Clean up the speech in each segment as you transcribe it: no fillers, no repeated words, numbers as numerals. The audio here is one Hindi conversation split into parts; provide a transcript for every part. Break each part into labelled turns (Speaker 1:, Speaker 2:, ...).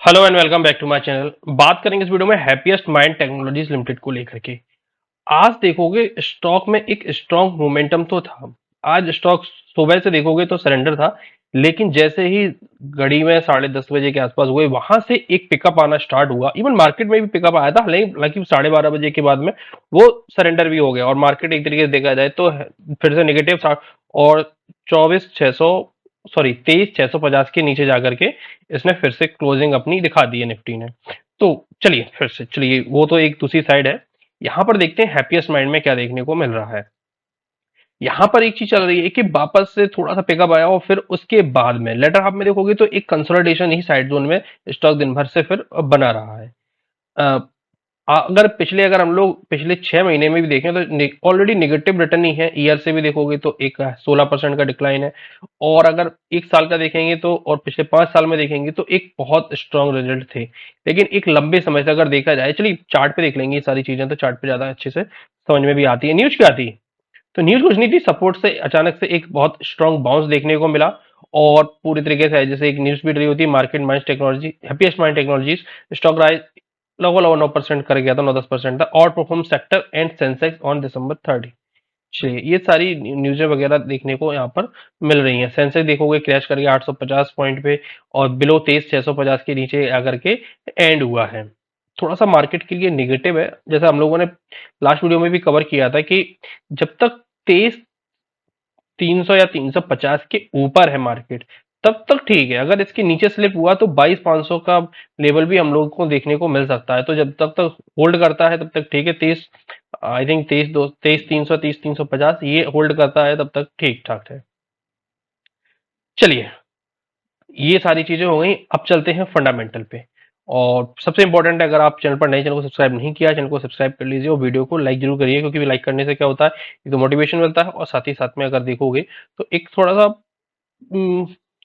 Speaker 1: Hello and welcome back to my channel. बात करेंगे इस वीडियो में हैप्पीएस्ट माइंड टेक्नोलॉजीज लिमिटेड को लेकर के। आज देखोगे स्टॉक में एक स्ट्रॉन्ग मोमेंटम तो था। आज स्टॉक सुबह से देखोगे तो सरेंडर था, लेकिन जैसे ही घड़ी में 10:30 बजे के आसपास हुए वहां से एक पिकअप आना स्टार्ट हुआ। इवन मार्केट में भी पिकअप आया था, हालांकि 12:30 बजे के बाद में वो सरेंडर भी हो गया और मार्केट एक तरीके से देखा जाए तो फिर से निगेटिव था। और 24,600 सॉरी 23,650 के नीचे जाकर के इसने फिर से क्लोजिंग अपनी दिखा दी है निफ्टी ने। तो चलिए फिर से चलिए, वो तो एक दूसरी साइड है। यहां पर देखते हैं हैप्पीएस्ट माइंड में क्या देखने को मिल रहा है। यहां पर एक चीज चल रही है कि वापस से थोड़ा सा पिकअप आया और फिर उसके बाद में लेटर हाफ में देखोगे तो एक कंसोलिडेशन ही साइड जोन में स्टॉक दिन भर से फिर बना रहा है। अ, अगर हम लोग पिछले 6 महीने में भी देखें तो ऑलरेडी निगेटिव रिटर्न ही है। ईयर से भी देखोगे तो एक 16% का डिक्लाइन है। और अगर एक साल का देखेंगे तो और पिछले 5 साल में देखेंगे तो एक बहुत स्ट्रांग रिजल्ट थे। लेकिन एक लंबे समय से अगर देखा जाए, चलिए चार्ट पे देख लेंगे ये सारी चीजें, तो चार्ट पे ज्यादा अच्छे से समझ में भी आती है। न्यूज क्या आती है? तो न्यूज कुछ नहीं थी, सपोर्ट से अचानक से एक बहुत स्ट्रांग बाउंस देखने को मिला। और पूरी तरीके से जैसे एक न्यूज फीड रही होती है, market mind technology happiest mind technologies stock rise लगभग लगभग 9% कर गया था, 9-10% था। और perform sector and Sensex on December 30। चलिए ये सारी न्यूज़ें वगैरह देखने को यहाँ पर मिल रही हैं। सेंसेक्स देखोगे क्रैश करके 850 पॉइंट पे और बिलो 23,650 के नीचे आकर के एंड हुआ है। थोड़ा सा मार्केट के लिए निगेटिव है, जैसा हम लोगों ने लास्ट वीडियो में भी कवर किया था कि जब तक 23,300 या 350 के ऊपर है मार्केट, तब तक ठीक है। अगर इसके नीचे स्लिप हुआ तो 22,500 का लेवल भी हम लोगों को देखने को मिल सकता है। तो जब तक तक होल्ड करता है तब तक ठीक है। 23, आई थिंक 23,300, 23,350 ये होल्ड करता है तब तक ठीक ठाक है। चलिए ये सारी चीजें हो गई, अब चलते हैं फंडामेंटल पे। और सबसे इंपॉर्टेंट है, अगर आप चैनल पर नए, चैनल को सब्सक्राइब नहीं किया, चैनल को सब्सक्राइब कर लीजिए और वीडियो को लाइक जरूर करिए, क्योंकि लाइक करने से क्या होता है, एक तो मोटिवेशन मिलता है और साथ ही साथ में अगर देखोगे तो एक थोड़ा सा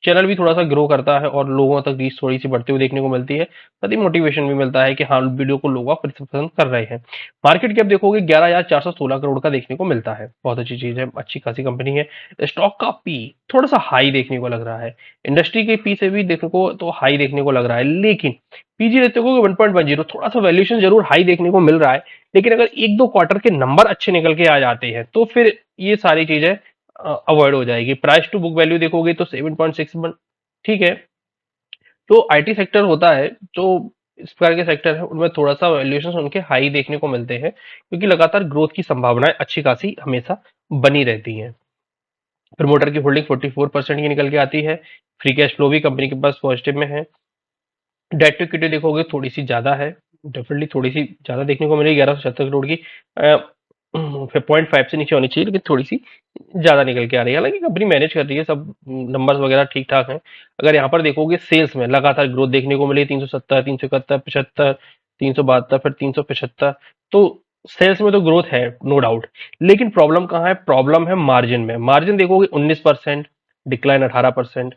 Speaker 1: चैनल भी थोड़ा सा ग्रो करता है और लोगों तक रीच थोड़ी सी बढ़ती हुई देखने को मिलती है। साथ ही मोटिवेशन भी मिलता है कि हाँ वीडियो को लोग पसंद कर रहे हैं। मार्केट कैप देखोगे 11,416 करोड़ का देखने को मिलता है, बहुत अच्छी चीज है, अच्छी खासी कंपनी है। स्टॉक का पी थोड़ा सा हाई देखने को लग रहा है। इंडस्ट्री के पी से भी देखने को तो हाई देखने को लग रहा है, लेकिन पीजी रहते हो 1.10, थोड़ा सा वैल्यूएशन जरूर हाई देखने को मिल रहा है। लेकिन अगर एक दो क्वार्टर के नंबर अच्छे निकल के आ जाते हैं तो फिर ये सारी चीजें अवॉइड हो जाएगी। प्राइस टू बुक वैल्यू देखोगे तो 7.61, ठीक है। तो आईटी सेक्टर होता है, जो इस प्रकार के सेक्टर है उनमें थोड़ा सा वैल्यूएशन उनके हाई देखने को मिलते हैं, क्योंकि लगातार ग्रोथ की संभावनाएं अच्छी खासी हमेशा बनी रहती हैं। प्रमोटर की होल्डिंग 44% की निकल के आती है। फ्री कैश फ्लो भी कंपनी के पास पॉजिटिव में है। डेट टू इक्विटी देखोगे थोड़ी सी ज्यादा है, डेफिनेटली थोड़ी सी ज्यादा देखने को मिलेगी, 1176 करोड़ की। 0.5 से नीचे होनी चाहिए, लेकिन थोड़ी सी ज्यादा निकल के आ रही है। हालांकि कंपनी मैनेज कर रही है, सब नंबर्स वगैरह ठीक ठाक हैं। अगर यहाँ पर देखोगे सेल्स में लगातार ग्रोथ देखने को मिली, 370, 371, 75, 372, फिर 375। तो सेल्स में तो ग्रोथ है, नो डाउट। लेकिन प्रॉब्लम कहाँ है? प्रॉब्लम है मार्जिन में। मार्जिन देखोगे 19%, डिक्लाइन 18%,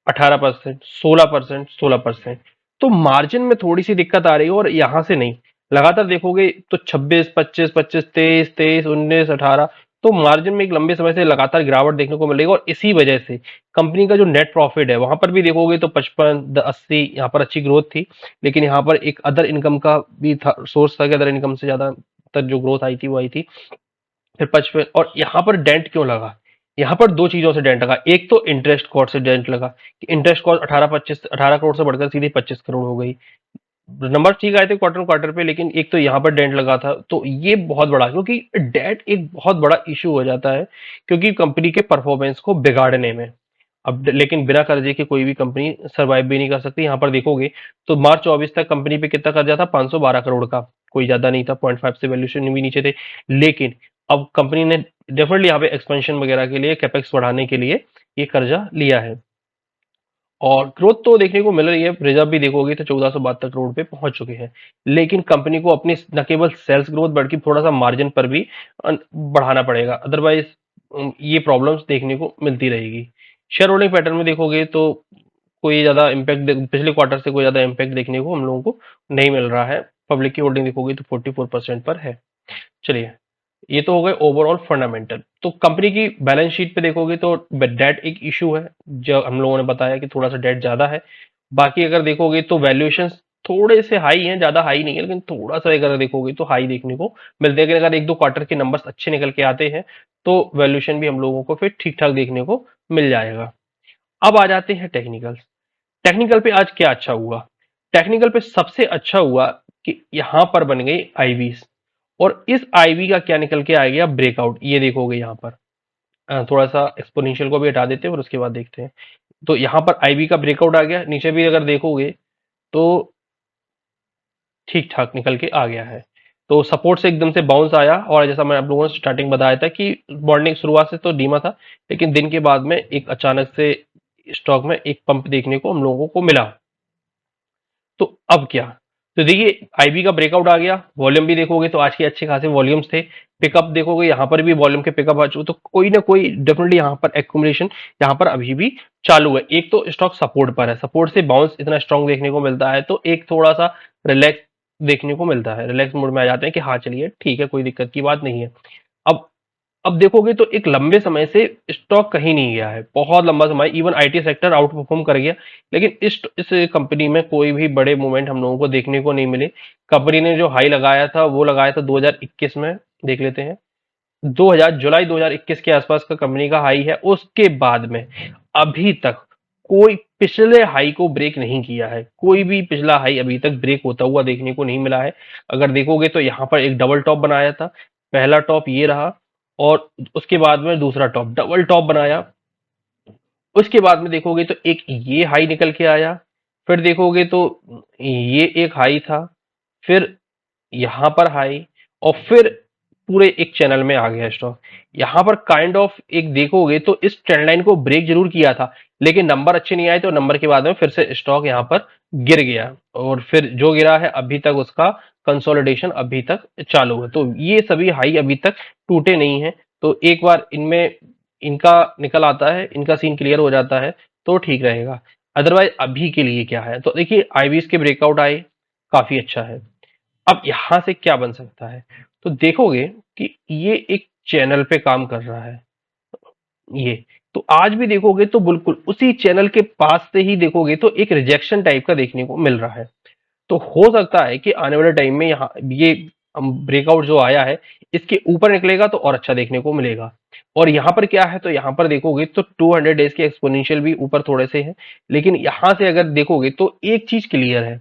Speaker 1: 18%, 16%, 16%। तो मार्जिन में थोड़ी सी दिक्कत आ रही है। और यहां से नहीं, लगातार देखोगे तो 26, 25, 25, 23, 23, 19, 18। तो मार्जिन में एक लंबे समय से लगातार गिरावट देखने को मिलेगी और इसी वजह से कंपनी का जो नेट प्रॉफिट है वहां पर भी देखोगे तो 55, 80 यहाँ पर अच्छी ग्रोथ थी। लेकिन यहाँ पर एक अदर इनकम का भी था, सोर्स था कि अदर इनकम से ज्यादा तक जो ग्रोथ आई थी वो आई थी फिर 55। और यहाँ पर डेंट क्यों लगा? यहाँ पर दो चीजों से डेंट लगा। एक तो इंटरेस्ट कॉस्ट से डेंट लगा कि इंटरेस्ट कॉस्ट 18 करोड़ से बढ़कर सीधे 25 करोड़ हो गई। नंबर ठीक आए थे क्वार्टर क्वार्टर पे, लेकिन एक तो यहाँ पर डेंट लगा था। तो ये बहुत बड़ा, क्योंकि डेट एक बहुत बड़ा इशू हो जाता है, क्योंकि कंपनी के परफॉर्मेंस को बिगाड़ने में। अब लेकिन बिना कर्जे के कोई भी कंपनी सरवाइव भी नहीं कर सकती। यहाँ पर देखोगे तो मार्च 24 तक कंपनी पे कितना कर्जा था? 512 करोड़ का, कोई ज्यादा नहीं था, 0.5 से वैल्यूएशन भी नीचे थे। लेकिन अब कंपनी ने डेफिनेटली यहाँ पे एक्सपेंशन वगैरह के लिए, कैपेक्स बढ़ाने के लिए ये कर्जा लिया है। और ग्रोथ तो देखने को मिल रही है, रिजर्व भी देखोगे तो 1472 करोड़ पे पहुंच चुके हैं। लेकिन कंपनी को अपनी न केवल सेल्स ग्रोथ बल्कि थोड़ा सा मार्जिन पर भी बढ़ाना पड़ेगा, अदरवाइज ये प्रॉब्लम्स देखने को मिलती रहेगी। शेयर होल्डिंग पैटर्न में देखोगे तो कोई ज्यादा इम्पैक्ट पिछले क्वार्टर से कोई ज्यादा इम्पैक्ट देखने को हम लोगों को नहीं मिल रहा है। पब्लिक की होल्डिंग देखोगे तो 44% पर है। चलिए ये तो हो गए ओवरऑल फंडामेंटल। तो कंपनी की बैलेंस शीट पे देखोगे तो डेट एक इशू है, जो हम लोगों ने बताया कि थोड़ा सा डेट ज्यादा है। बाकी अगर देखोगे तो वैल्यूएशन थोड़े से हाई हैं, ज्यादा हाई नहीं है, लेकिन थोड़ा सा अगर देखोगे तो हाई देखने को मिलते हैं। लेकिन अगर एक दो क्वार्टर के नंबर्स अच्छे निकल के आते हैं तो वैल्यूएशन भी हम लोगों को फिर ठीक ठाक देखने को मिल जाएगा। अब आ जाते हैं टेक्निकल। टेक्निकल पे आज क्या अच्छा हुआ? टेक्निकल पे सबसे अच्छा हुआ कि यहां पर बन गई आईवीज, और इस आईवी का क्या निकल के आ गया? ब्रेकआउट। ये देखोगे यहां पर थोड़ा सा एक्सपोनेंशियल को भी हटा देते हैं और उसके बाद देखते हैं। तो यहां पर आईवी का ब्रेकआउट आ गया, नीचे भी अगर देखोगे तो ठीक ठाक निकल के आ गया है। तो सपोर्ट से एकदम से बाउंस आया, और जैसा मैं आप लोगों ने स्टार्टिंग बताया था कि मॉर्निंग शुरुआत से तो धीमा था, लेकिन दिन के बाद में एक अचानक से स्टॉक में एक पंप देखने को हम लोगों को मिला। तो अब क्या? तो देखिए आईबी का ब्रेकआउट आ गया, वॉल्यूम भी देखोगे तो आज के अच्छे खासे वॉल्यूम्स थे। पिकअप देखोगे यहाँ पर भी वॉल्यूम के पिकअप आ चुके, तो कोई ना कोई डेफिनेटली यहाँ पर एक्यूमुलेशन यहाँ पर अभी भी चालू है। एक तो स्टॉक सपोर्ट पर है, सपोर्ट से बाउंस इतना स्ट्रांग देखने को मिलता है, तो एक थोड़ा सा रिलैक्स देखने को मिलता है, रिलैक्स मोड में आ जाते हैं कि हाँ चलिए ठीक है, कोई दिक्कत की बात नहीं है। अब अब देखोगे तो एक लंबे समय से स्टॉक कहीं नहीं गया है, बहुत लंबा समय, even IT sector out perform कर गया, लेकिन इस कंपनी में कोई भी बड़े मूवमेंट हम लोगों को देखने को नहीं मिले। कंपनी ने जो हाई लगाया था वो लगाया था 2021 में, देख लेते हैं। 2000 जुलाई 2021 के आसपास का कंपनी का हाई है। उसके बाद में अभी तक कोई पिछले हाई को ब्रेक नहीं किया है, कोई भी पिछला हाई अभी तक ब्रेक होता हुआ देखने को नहीं मिला है। अगर देखोगे तो यहाँ पर एक डबल टॉप बनाया था, पहला टॉप ये रहा, और उसके बाद में दूसरा टॉप, डबल टॉप बनाया। उसके बाद में देखोगे तो एक ये हाई निकल के आया, फिर देखोगे तो ये एक हाई था, फिर यहां पर हाई, और फिर पूरे एक चैनल में आ गया स्टॉक। यहां पर काइंड ऑफ एक देखोगे तो इस ट्रेंड लाइन को ब्रेक जरूर किया था, लेकिन नंबर अच्छे नहीं आए, तो नंबर के बाद में फिर से स्टॉक यहां पर गिर गया, और फिर जो गिरा है अभी तक उसका कंसोलिडेशन अभी तक चालू है। तो ये सभी हाई अभी तक टूटे नहीं है, तो एक बार इनमें इनका निकल आता है, इनका सीन क्लियर हो जाता है तो ठीक रहेगा। अदरवाइज अभी के लिए क्या है, तो देखिए आईवीज के ब्रेकआउट आए, काफी अच्छा है। अब यहां से क्या बन सकता है? तो देखोगे कि ये एक चैनल पे काम कर रहा है, ये तो आज भी देखोगे तो बिल्कुल उसी चैनल के पास से ही देखोगे तो एक रिजेक्शन टाइप का देखने को मिल रहा है। तो हो सकता है कि आने वाले टाइम में यहाँ ये ब्रेकआउट जो आया है इसके ऊपर निकलेगा तो और अच्छा देखने को मिलेगा। और यहाँ पर क्या है, तो यहाँ पर देखोगे तो 200 डेज के एक्सपोनेंशियल भी ऊपर थोड़े से हैं, लेकिन यहाँ से अगर देखोगे तो एक चीज क्लियर है,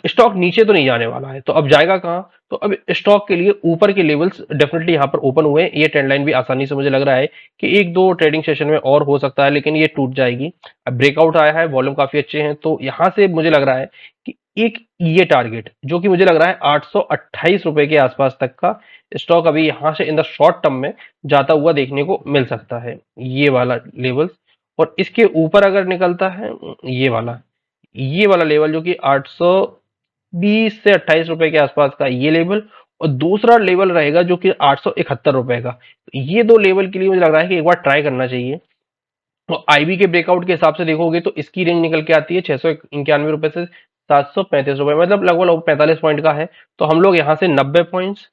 Speaker 1: स्टॉक नीचे तो नहीं जाने वाला है, तो अब जाएगा कहाँ? तो अब स्टॉक के लिए ऊपर के लेवल्स डेफिनेटली यहाँ पर ओपन हुए हैं। ये ट्रेंड लाइन भी आसानी से मुझे लग रहा है कि एक दो ट्रेडिंग सेशन में और हो सकता है, लेकिन ये टूट जाएगी। अब ब्रेकआउट आया है, वॉल्यूम काफी अच्छे हैं, तो यहाँ से मुझे लग रहा है कि एक ये टारगेट जो कि मुझे लग रहा है 828 रुपए के आसपास तक का स्टॉक अभी यहाँ से इन द शॉर्ट टर्म में जाता हुआ देखने को मिल सकता है, ये वाला लेवल। और इसके ऊपर अगर निकलता है ये वाला लेवल जो कि 820 से 28 रुपए के आसपास का ये लेवल, और दूसरा लेवल रहेगा जो कि 871 रुपए का, तो ये दो लेवल के लिए मुझे लग रहा है कि एक बार ट्राई करना चाहिए। और आईबी के ब्रेकआउट के हिसाब से देखोगे तो इसकी रेंज निकल के आती है 691 रुपए से 735 रुपए, मतलब लगभग 45 पॉइंट का है। तो हम लोग यहाँ से 90 पॉइंट्स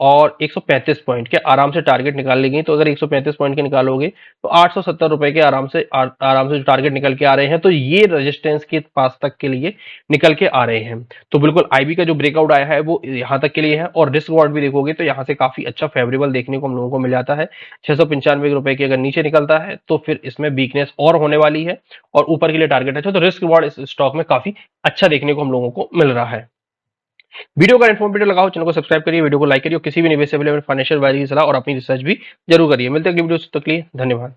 Speaker 1: और 135 पॉइंट के आराम से टारगेट निकाल लेंगे। तो अगर 135 पॉइंट के निकालोगे तो 870 रुपए के आराम से जो टारगेट निकल के आ रहे हैं, तो ये रेजिस्टेंस के पास तक के लिए निकल के आ रहे हैं। तो बिल्कुल आईबी का जो ब्रेकआउट आया है वो यहाँ तक के लिए है, और रिस्क रिवॉर्ड भी देखोगे तो यहाँ से काफी अच्छा फेवरेबल देखने को हम लोगों को मिल जाता है। 695 रुपए के अगर नीचे निकलता है तो फिर इसमें वीकनेस और होने वाली है, और ऊपर के लिए टारगेट अच्छा, तो रिस्क रिवॉर्ड इस स्टॉक में काफी अच्छा देखने को हम लोगों को मिल रहा है। वीडियो का इन्फॉर्मेटिव लगाओ, चैनल को सब्सक्राइब करिए, वीडियो को लाइक करिए, किसी भी निवेश से अवेलेबल फाइनेंशियल वायरस की सलाह और अपनी रिसर्च भी जरूर करिए। मिलते हैं अगली वीडियो, तक के लिए धन्यवाद।